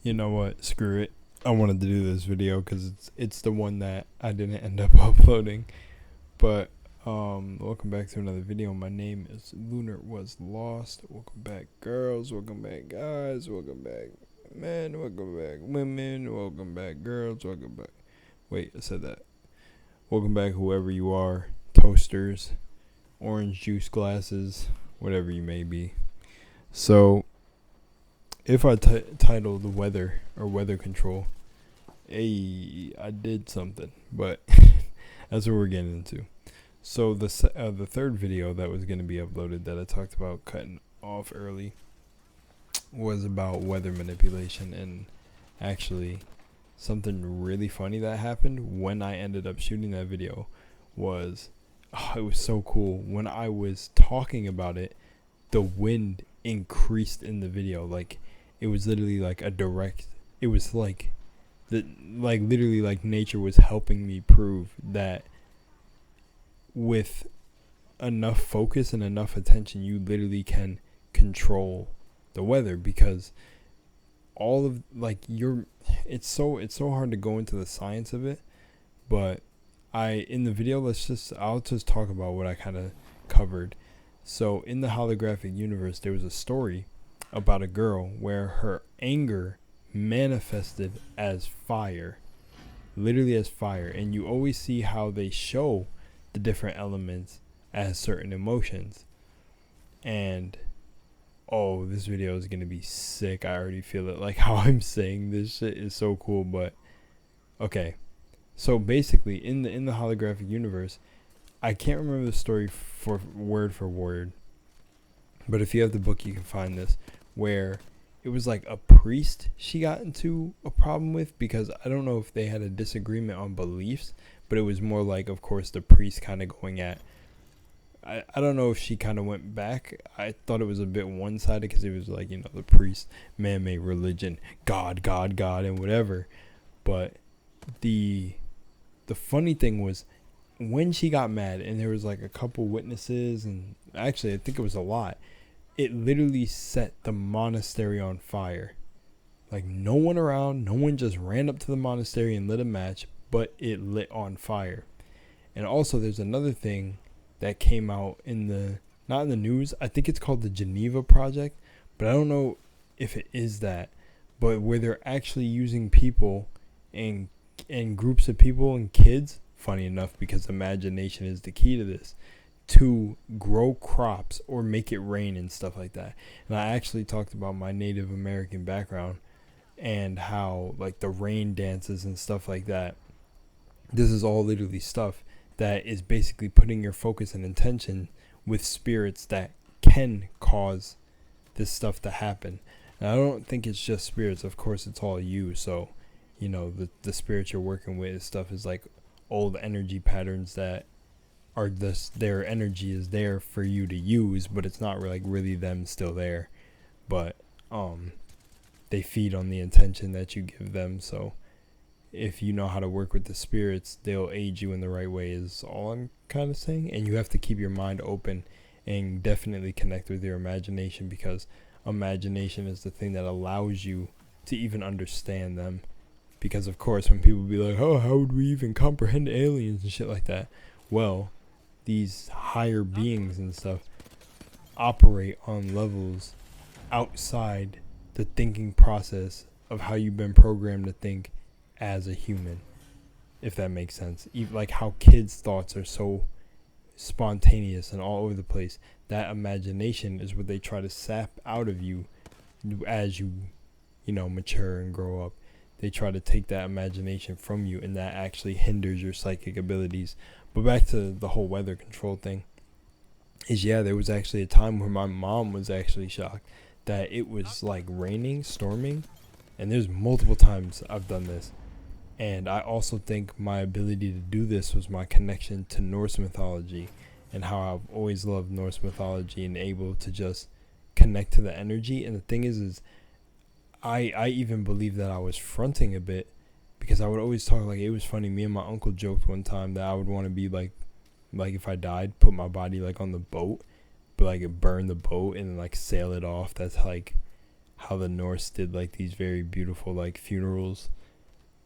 You know what? Screw it. I wanted to do this video because it's the one that I didn't end up uploading. But welcome back to another video. My name is LUNARWASLOST. Welcome back, girls. Welcome back, guys. Welcome back, men. Welcome back, women. Welcome back, girls. Welcome back. Wait, I said that. Welcome back, whoever you are. Toasters, orange juice glasses, whatever you may be. So, if I title the weather or weather control, hey, I did something, but that's what we're getting into. So the third video that was going to be uploaded that I talked about cutting off early was about weather manipulation, and actually something really funny that happened when I ended up shooting that video was, it was so cool. When I was talking about it, the wind increased in the video. Like, it was literally like a direct, it was like literally like nature was helping me prove that with enough focus and enough attention, you literally can control the weather. Because all of it's so hard to go into the science of it, but in the video, I'll just talk about what I kind of covered. So in the holographic universe, there was a story about a girl where her anger manifested as fire, literally as fire. And you always see how they show the different elements as certain emotions. And this video is gonna be sick. I already feel it. Like, how I'm saying this shit is so cool. But okay, so basically in the holographic universe, I can't remember the story for word, but if you have the book, you can find this, where it was like a priest she got into a problem with, because I don't know if they had a disagreement on beliefs, but it was more like, of course, the priest kind of going at, I don't know if she kind of went back. I thought it was a bit one-sided, because it was like, the priest, man-made religion, God, and whatever. But the funny thing was, when she got mad and there was like a couple witnesses, and actually I think it was a lot, it literally set the monastery on fire. Like, no one around, no one just ran up to the monastery and lit a match, but it lit on fire. And also there's another thing that came out not in the news, I think it's called the Geneva Project, but I don't know if it is that, but where they're actually using people and groups of people and kids, funny enough, because imagination is the key to this, to grow crops or make it rain and stuff like that. And I actually talked about my Native American background and how, like, the rain dances and stuff like that. This is all literally stuff that is basically putting your focus and intention with spirits that can cause this stuff to happen. And I don't think it's just spirits. Of course, it's all you. So, the spirits you're working with stuff is like old energy patterns that are their energy is there for you to use, but it's not really them still there. But they feed on the intention that you give them. So if you know how to work with the spirits, they'll aid you in the right way, is all I'm kind of saying. And you have to keep your mind open and definitely connect with your imagination, because imagination is the thing that allows you to even understand them. Because, of course, when people be like, oh, how would we even comprehend aliens and shit like that? Well, these higher beings and stuff operate on levels outside the thinking process of how you've been programmed to think as a human, if that makes sense. Like how kids' thoughts are so spontaneous and all over the place. That imagination is what they try to sap out of you as you mature and grow up. They try to take that imagination from you, and that actually hinders your psychic abilities. But back to the whole weather control thing, there was actually a time where my mom was actually shocked that it was like raining, storming, and there's multiple times I've done this. And I also think my ability to do this was my connection to Norse mythology, and how I've always loved Norse mythology and able to just connect to the energy. And the thing is I even believe that I was fronting a bit, because I would always talk, like, it was funny, me and my uncle joked one time that I would want to be like if I died, put my body like on the boat, but like burn the boat and like sail it off. That's like how the Norse did like these very beautiful like funerals,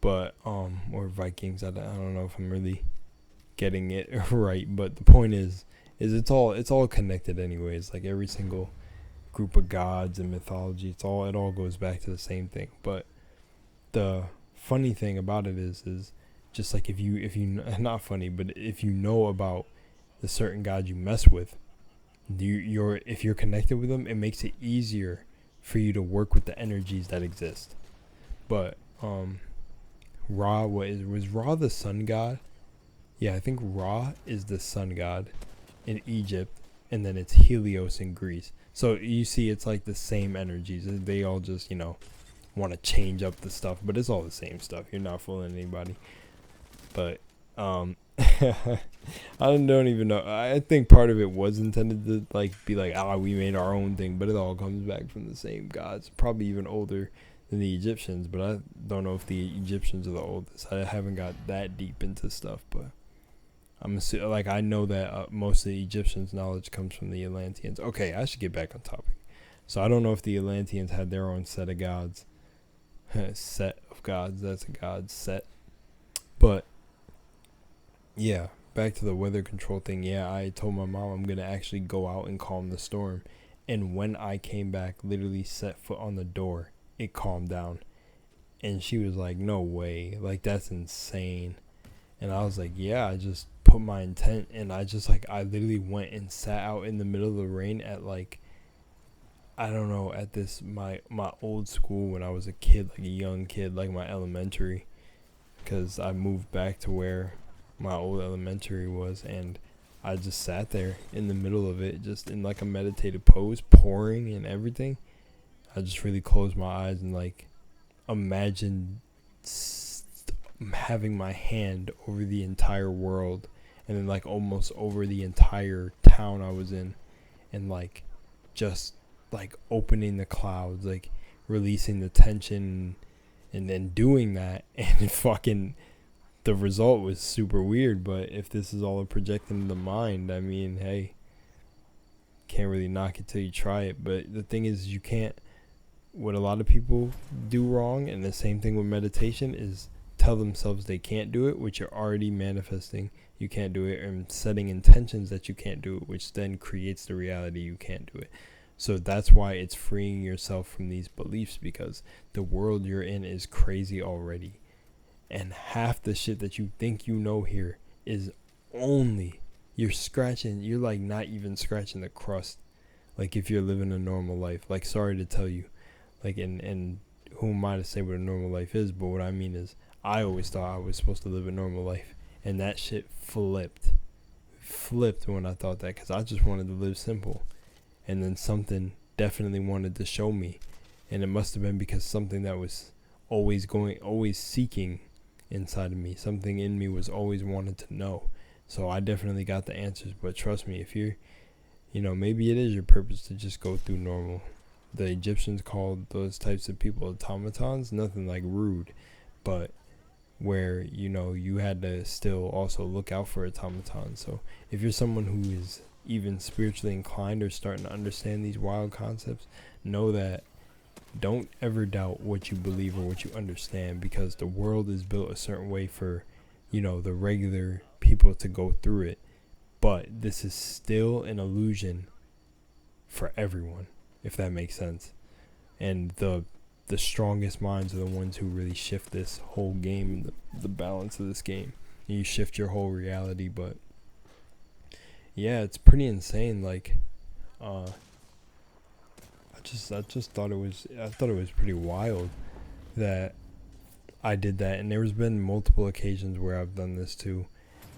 but or Vikings. I don't know if I'm really getting it right, but the point is it's all connected anyways. Like every single group of gods and mythology, it all goes back to the same thing. But the funny thing about it is just like if you not funny, but if you know about the certain god you mess with, if you're connected with them, it makes it easier for you to work with the energies that exist. But Ra, was Ra the sun god? Yeah, I think Ra is the sun god in Egypt, and then it's Helios in Greece. So you see, it's like the same energies. They all just, want to change up the stuff, but it's all the same stuff. You're not fooling anybody. But I don't even know. I think part of it was intended to like be like, we made our own thing, but it all comes back from the same gods. Probably even older than the Egyptians, but I don't know if the Egyptians are the oldest. I haven't got that deep into stuff, but I know that most of the Egyptians' knowledge comes from the Atlanteans. Okay, I should get back on topic. So I don't know if the Atlanteans had their own set of gods. Set of gods. That's a god set. But yeah, back to the weather control thing. Yeah, I told my mom I'm gonna actually go out and calm the storm. And when I came back, literally set foot on the door, it calmed down. And she was like, "No way! Like that's insane." And I was like, "Yeah, I just put my intent, and I literally went and sat out in the middle of the rain at like, I don't know, at this my old school when I was a kid, like a young kid, like my elementary, because I moved back to where my old elementary was, and I just sat there in the middle of it, just in like a meditative pose, pouring and everything. I just really closed my eyes and like imagined having my hand over the entire world, and then like almost over the entire town I was in, and like just like opening the clouds, like releasing the tension, and then doing that, and fucking the result was super weird. But if this is all a projecting in the mind, I mean, hey, can't really knock it till you try it. But the thing is, you can't, what a lot of people do wrong, and the same thing with meditation, is tell themselves they can't do it, which you're already manifesting you can't do it, and setting intentions that you can't do it, which then creates the reality you can't do it. So that's why it's freeing yourself from these beliefs, because the world you're in is crazy already. And half the shit that you think you know here is only, you're like not even scratching the crust. Like if you're living a normal life, like sorry to tell you, like and who am I to say what a normal life is, but what I mean is I always thought I was supposed to live a normal life, and that shit flipped when I thought that, because I just wanted to live simple, and then something definitely wanted to show me, and it must have been because something that was always seeking inside of me, something in me was always wanted to know. So I definitely got the answers. But trust me, if you're, maybe it is your purpose to just go through normal. The Egyptians called those types of people automatons, nothing like rude, but where you had to still also look out for automatons. So if you're someone who is even spiritually inclined or starting to understand these wild concepts, know that don't ever doubt what you believe or what you understand, because the world is built a certain way for the regular people to go through it, but this is still an illusion for everyone, if that makes sense. And the strongest minds are the ones who really shift this whole game, the balance of this game. You shift your whole reality. But yeah, it's pretty insane. Like I just thought it was pretty wild that I did that. And there's been multiple occasions where I've done this too.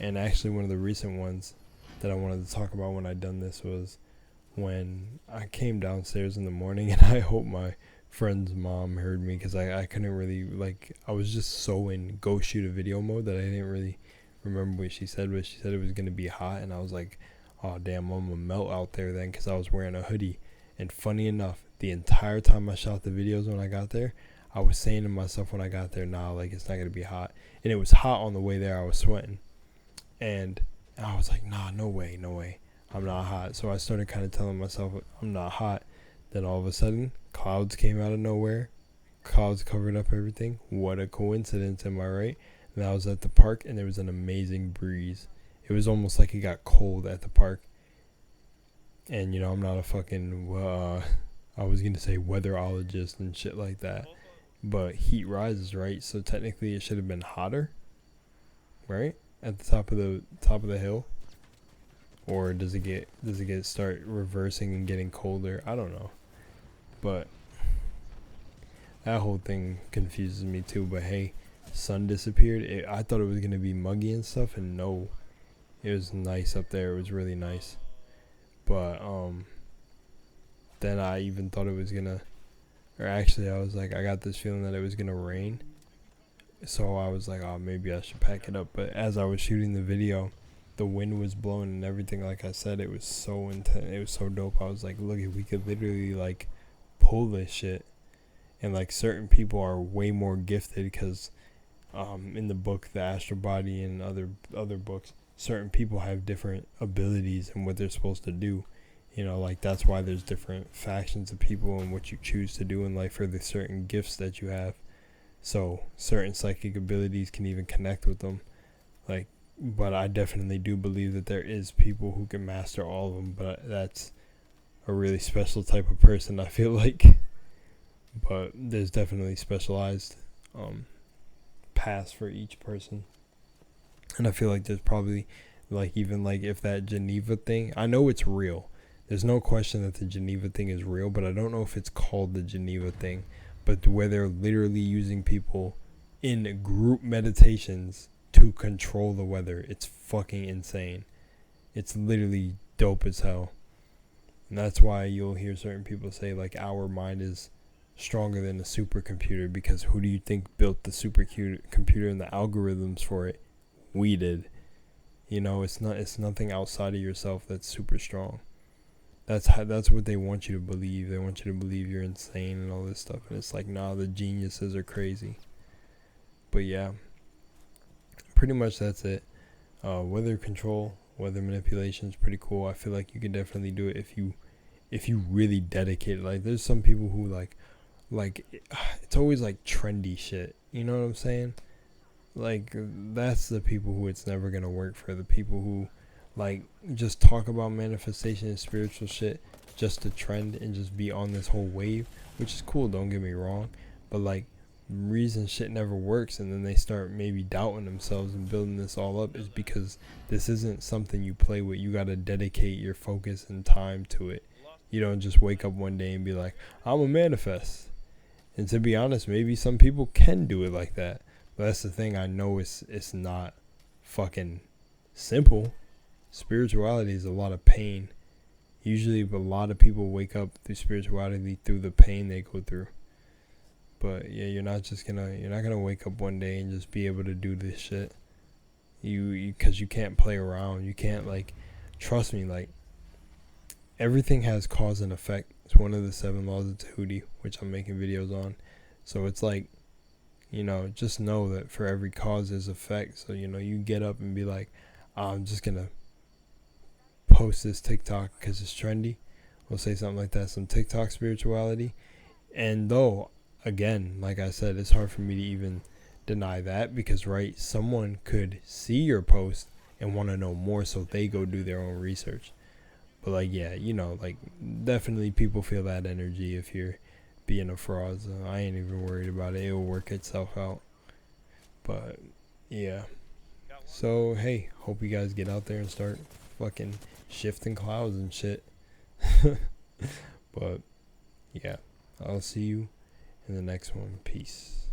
And actually one of the recent ones that I wanted to talk about when I done this was when I came downstairs in the morning, and I hope my friend's mom heard me, because I couldn't really, I was just so in go shoot a video mode that I didn't really remember what she said. But she said it was going to be hot, and I was like, oh damn, I'm gonna melt out there then, because I was wearing a hoodie. And funny enough, the entire time I shot the videos when I got there, I was saying to myself when I got there, nah, it's not going to be hot. And it was hot on the way there. I was sweating, and I was like, nah, no way, I'm not hot. So I started kind of telling myself I'm not hot Then all of a sudden, clouds came out of nowhere. Clouds covered up everything. What a coincidence, am I right? And I was at the park and there was an amazing breeze. It was almost like it got cold at the park. And you know, I'm not a fucking I was gonna say weatherologist and shit like that, but heat rises, right? So technically, it should have been hotter, right, at the top of the hill. Or does it start reversing and getting colder? I don't know, but that whole thing confuses me too. But hey, sun disappeared. I thought it was gonna be muggy and stuff, and no, it was nice up there. It was really nice. But then I even thought it was gonna, or actually I was like, I got this feeling that it was gonna rain. So I was like, oh, maybe I should pack it up. But as I was shooting the video, the wind was blowing and everything. Like I said, it was so intense. It was so dope. I was like, look, we could literally like pull this shit. And like certain people are way more gifted because in the book, The Astral Body, and other books, certain people have different abilities and what they're supposed to do. You know, like that's why there's different factions of people and what you choose to do in life for the certain gifts that you have. So certain psychic abilities can even connect with them. Like, but I definitely do believe that there is people who can master all of them, but that's a really special type of person, I feel like. But there's definitely specialized paths for each person. And I feel like there's probably, like, even like if that Geneva thing, I know it's real. There's no question that the Geneva thing is real, but I don't know if it's called the Geneva thing. But where they're literally using people in group meditations to control the weather. It's fucking insane. It's literally dope as hell. And that's why you'll hear certain people say, like, our mind is stronger than a supercomputer, because who do you think built the supercomputer and the algorithms for it? We did. You know, it's nothing outside of yourself that's super strong. That's what they want you to believe. They want you to believe you're insane and all this stuff. And it's like, nah, the geniuses are crazy. But yeah, pretty much that's it. Weather control, weather manipulation is pretty cool. I feel like you can definitely do it if you really dedicate it. Like, there's some people who like it's always like trendy shit. You know what I'm saying? Like, that's the people who it's never gonna work for. The people who like just talk about manifestation and spiritual shit just to trend and just be on this whole wave, which is cool, don't get me wrong, but like, reason shit never works and then they start maybe doubting themselves and building this all up is because this isn't something you play with. You got to dedicate your focus and time to it. You don't just wake up one day and be like, I'm a manifest. And to be honest, maybe some people can do it like that, but that's the thing. I know it's not fucking simple. Spirituality is a lot of pain. Usually a lot of people wake up through spirituality through the pain they go through. But yeah, you're not gonna wake up one day and just be able to do this shit. Because you can't play around. You can't, like, trust me, like, everything has cause and effect. It's one of the 7 laws of Tahuti, which I'm making videos on. So it's like, you know, just know that for every cause there's effect. So, you know, you get up and be like, I'm just gonna post this TikTok because it's trendy. We'll say something like that, some TikTok spirituality. And though, again, like I said, it's hard for me to even deny that, because, right, someone could see your post and want to know more, so they go do their own research. But, like, yeah, you know, like, definitely people feel that energy if you're being a fraud. So I ain't even worried about it. It'll work itself out. But yeah, so hey, hope you guys get out there and start fucking shifting clouds and shit. But yeah, I'll see you in the next one. Peace.